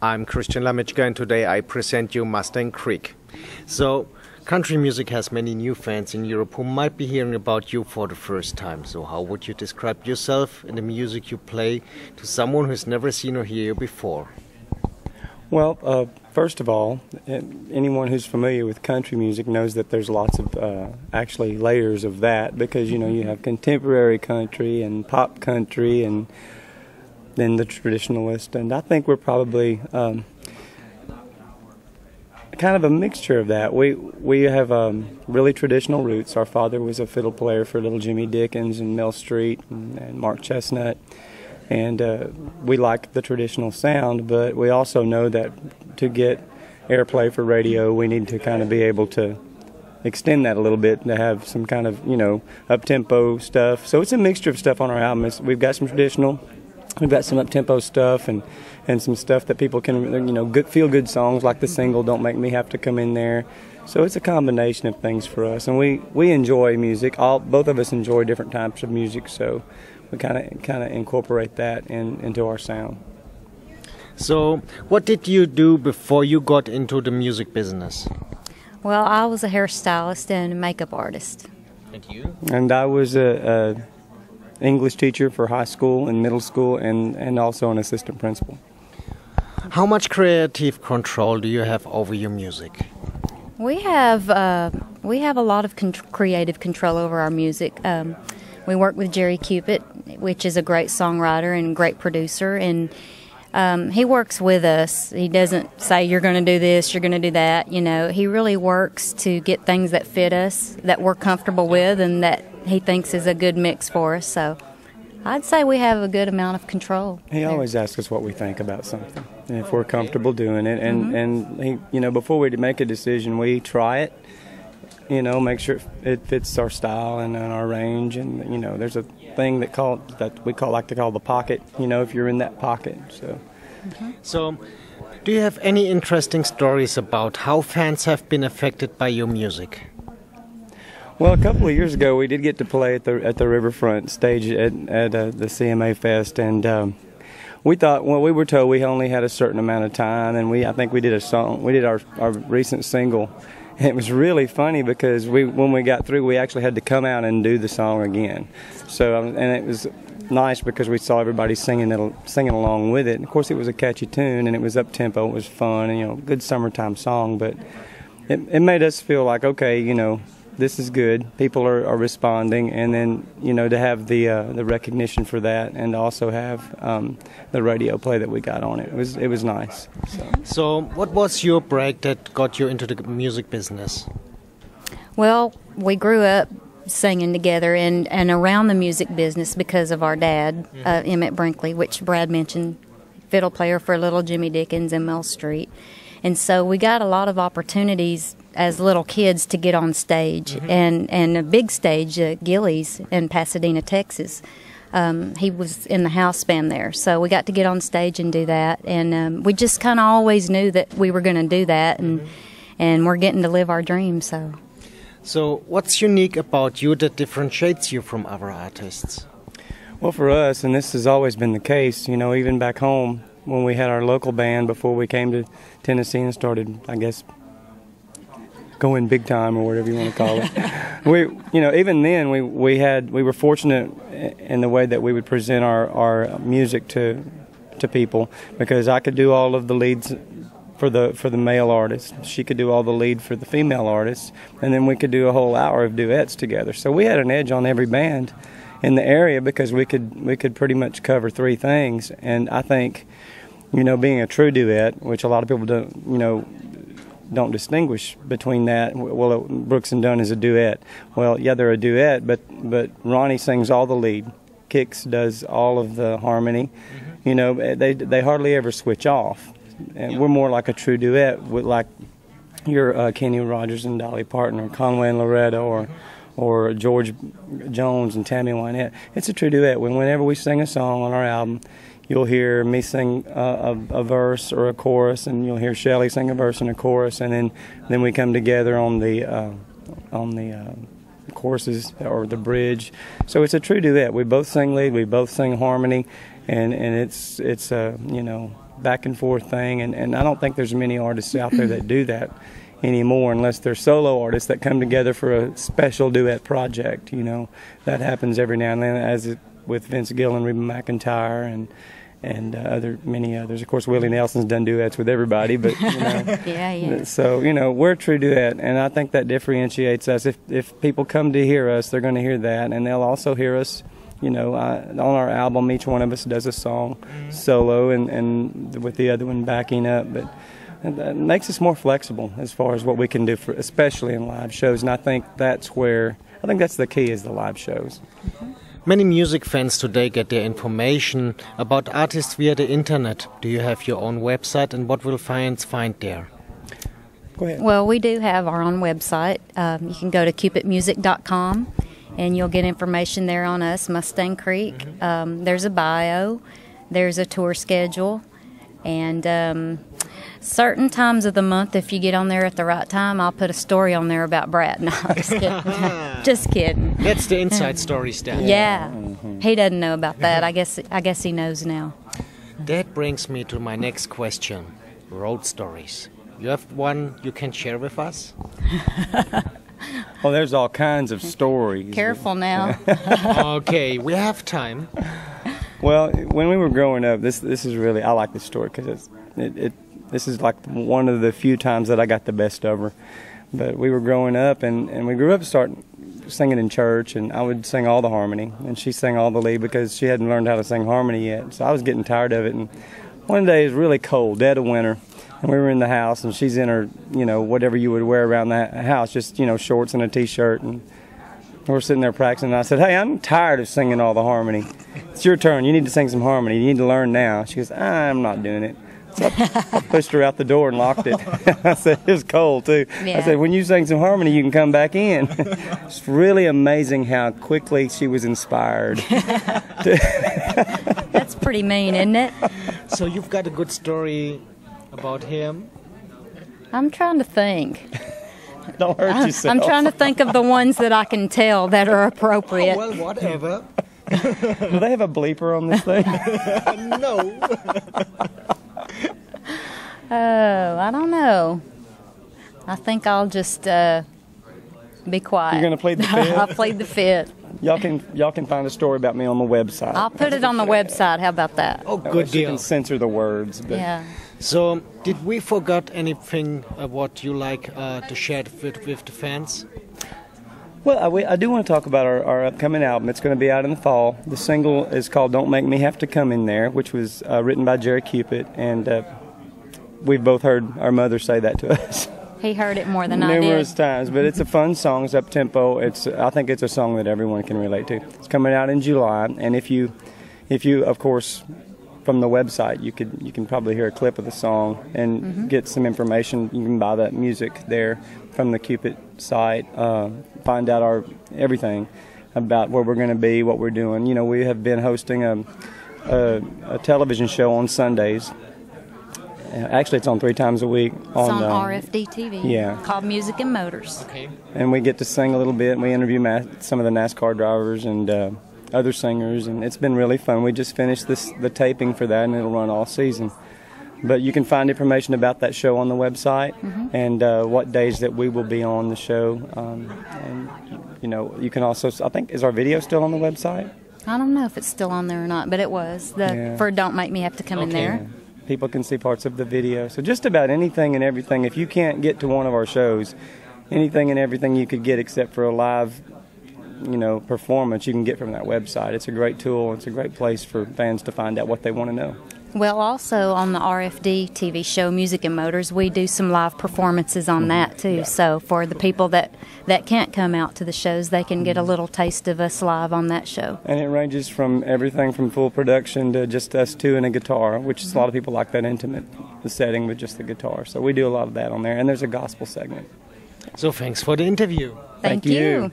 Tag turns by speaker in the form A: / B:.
A: I'm Christian Lamichka, and today I present you Mustang Creek. So, country music has many new fans in Europe who might be hearing about you for the first time. So how would you describe yourself and the music you play to someone who's never seen or heard you before?
B: Well, first of all, anyone who's familiar with country music knows that there's lots of actually layers of that, because you have contemporary country and pop country and then the traditionalist, and I think we're probably kind of a mixture of that. We have really traditional roots. Our father was a fiddle player for Little Jimmy Dickens and Mel Street and Mark Chestnut, and we like the traditional sound, but we also know that to get airplay for radio, we need to kind of be able to extend that a little bit, to have some kind of up-tempo stuff. So it's a mixture of stuff on our album. We've got some traditional, we've got some up-tempo stuff, and some stuff that people can, feel good songs like the single "Don't Make Me Have to Come in There." So it's a combination of things for us, and we enjoy music. Both of us enjoy different types of music, so we kind of incorporate that into our sound.
A: So, what did you do before you got into the music business?
C: Well, I was a hairstylist and a makeup artist.
A: And you?
B: And I was a English teacher for high school and middle school, and also an assistant principal.
A: How much creative control do you have over your music?
C: We have a lot of creative control over our music. We work with Jerry Cupid, which is a great songwriter and great producer, and he works with us. He doesn't say, you're going to do this, you're going to do that. He really works to get things that fit us, that we're comfortable with, and that he thinks is a good mix for us. So I'd say we have a good amount of control.
B: He always asks us what we think about something, and if we're comfortable doing it. And he, before we make a decision, we try it. Make sure it fits our style and our range. And there's a thing that we like to call the pocket. If you're in that pocket.
A: So, do you have any interesting stories about how fans have been affected by your music?
B: Well, a couple of years ago, we did get to play at the Riverfront stage at the CMA Fest, and we thought, well, we were told we only had a certain amount of time, and I think we did a song. We did our recent single. And it was really funny because when we got through, we actually had to come out and do the song again. So, and it was nice because we saw everybody singing along with it. And of course, it was a catchy tune, and it was up tempo. It was fun, and good summertime song. But it made us feel like, okay, this is good. People are responding, and then to have the recognition for that, and also have the radio play that we got on it. It was nice.
A: So what was your break that got you into the music business?
C: Well, we grew up singing together and around the music business because of our dad, Emmett Brinkley, which Brad mentioned, fiddle player for Little Jimmy Dickens and Mel Street. And so we got a lot of opportunities as little kids to get on stage, and a big stage, Gilley's in Pasadena, Texas. He was in the house band there, so we got to get on stage and do that, and we just kind of always knew that we were going to do that, and we're getting to live our dreams.
A: So what's unique about you that differentiates you from other artists?
B: Well, for us, and this has always been the case, even back home when we had our local band before we came to Tennessee and started, I guess, going big time or whatever you want to call it. Even then we were fortunate in the way that we would present our music to people, because I could do all of the leads for the male artist. She could do all the lead for the female artists, and then we could do a whole hour of duets together. So we had an edge on every band in the area because we could pretty much cover three things. And I think, being a true duet, which a lot of people don't distinguish between that. Well, Brooks and Dunn is a duet. Well, yeah, they're a duet, but Ronnie sings all the lead. Kix does all of the harmony. They hardly ever switch off. And we're more like a true duet, with like your Kenny Rogers and Dolly Parton, or Conway and Loretta, or George Jones and Tammy Wynette. It's a true duet. Whenever we sing a song on our album, you'll hear me sing a verse or a chorus, and you'll hear Shelley sing a verse and a chorus, and then we come together on the choruses or the bridge. So it's a true duet. We both sing lead, we both sing harmony, and it's back and forth thing, and I don't think there's many artists out there that do that anymore, unless they're solo artists that come together for a special duet project. You know, that happens every now and then, with Vince Gill and Reba McEntire and many others. Of course, Willie Nelson's done duets with everybody, but you know,
C: yeah.
B: So you know, we're a true duet, and I think that differentiates us. If people come to hear us, they're going to hear that, and they'll also hear us. You know, on our album, each one of us does a song solo, and with the other one backing up, but. And that makes us more flexible as far as what we can do, especially in live shows. And I think that's the key, is the live shows.
A: Many music fans today get their information about artists via the internet. Do you have your own website, and what will fans find there?
B: Go ahead.
C: Well, we do have our own website. You can go to cupidmusic.com, and you'll get information there on us, Mustang Creek. There's a bio, there's a tour schedule, and certain times of the month, if you get on there at the right time, I'll put a story on there about Brad. No, just kidding. Just kidding.
A: That's the inside story stuff.
C: Yeah. He doesn't know about that. I guess he knows now.
A: That brings me to my next question. Road stories. You have one you can share with us?
B: Well, there's all kinds of stories.
C: Careful now.
A: Okay, we have time.
B: Well, when we were growing up, this is really, I like this story because this is like one of the few times that I got the best of her. But we were growing up, and we grew up starting singing in church, and I would sing all the harmony, and she sang all the lead because she hadn't learned how to sing harmony yet. So I was getting tired of it. And one day it was really cold, dead of winter, and we were in the house, and she's in her, you know, whatever you would wear around the house, just, you know, shorts and a T-shirt, and we're sitting there practicing, and I said, hey, I'm tired of singing all the harmony. It's your turn. You need to sing some harmony. You need to learn now. She goes, I'm not doing it. So I pushed her out the door and locked it. I said, it was cold, too.
C: Yeah.
B: I said, when you sing some harmony, you can come back in. It's really amazing how quickly she was inspired.
C: That's pretty mean, isn't it?
A: So you've got a good story about him?
C: I'm trying to think.
B: Don't hurt yourself.
C: I'm trying to think of the ones that I can tell that are appropriate.
A: Oh, well, whatever.
B: Do they have a bleeper on this thing?
A: No.
C: Oh, I don't know. I think I'll just be quiet.
B: You're going to plead the fifth?
C: I'll plead the fifth.
B: Y'all can find a story about me on the website.
C: I'll put it on the website. How about that?
A: Oh,
B: That way
A: good
B: she
A: deal.
B: can censor the words. But
C: Yeah.
A: So, did we forget anything what you like to share with the fans?
B: Well, I do want to talk about our upcoming album. It's going to be out in the fall. The single is called Don't Make Me Have to Come In There, which was written by Jerry Cupid, and we've both heard our mother say that to us.
C: He heard it more than I did.
B: Numerous times, but it's a fun song. It's up-tempo. I think it's a song that everyone can relate to. It's coming out in July, and if you of course, from the website, you can probably hear a clip of the song and get some information. You can buy that music there from the Cupid site. Find out everything about where we're going to be, what we're doing. You know, we have been hosting a television show on Sundays. Actually, it's on 3 times a week.
C: It's on RFD TV.
B: Yeah.
C: Called Music and Motors.
A: Okay.
B: And we get to sing a little bit, and we interview some of the NASCAR drivers and other singers, and it's been really fun. We just finished the taping for that, and it'll run all season. But you can find information about that show on the website and what days that we will be on the show. And, you know, you can also, I think, is our video still on the website?
C: I don't know if it's still on there or not, but it was. For Don't Make Me Have to Come In There.
B: People can see parts of the video. So just about anything and everything. If you can't get to one of our shows, anything and everything you could get except for a live, you know, performance, you can get from that website. It's a great tool. It's a great place for fans to find out what they want to know.
C: Well, also on the RFD TV show, Music and Motors, we do some live performances on that too. Yeah. So for the people that can't come out to the shows, they can get a little taste of us live on that show.
B: And it ranges from everything from full production to just us two and a guitar, which is a lot of people like that intimate, the setting with just the guitar. So we do a lot of that on there. And there's a gospel segment.
A: So thanks for the interview.
C: Thank you.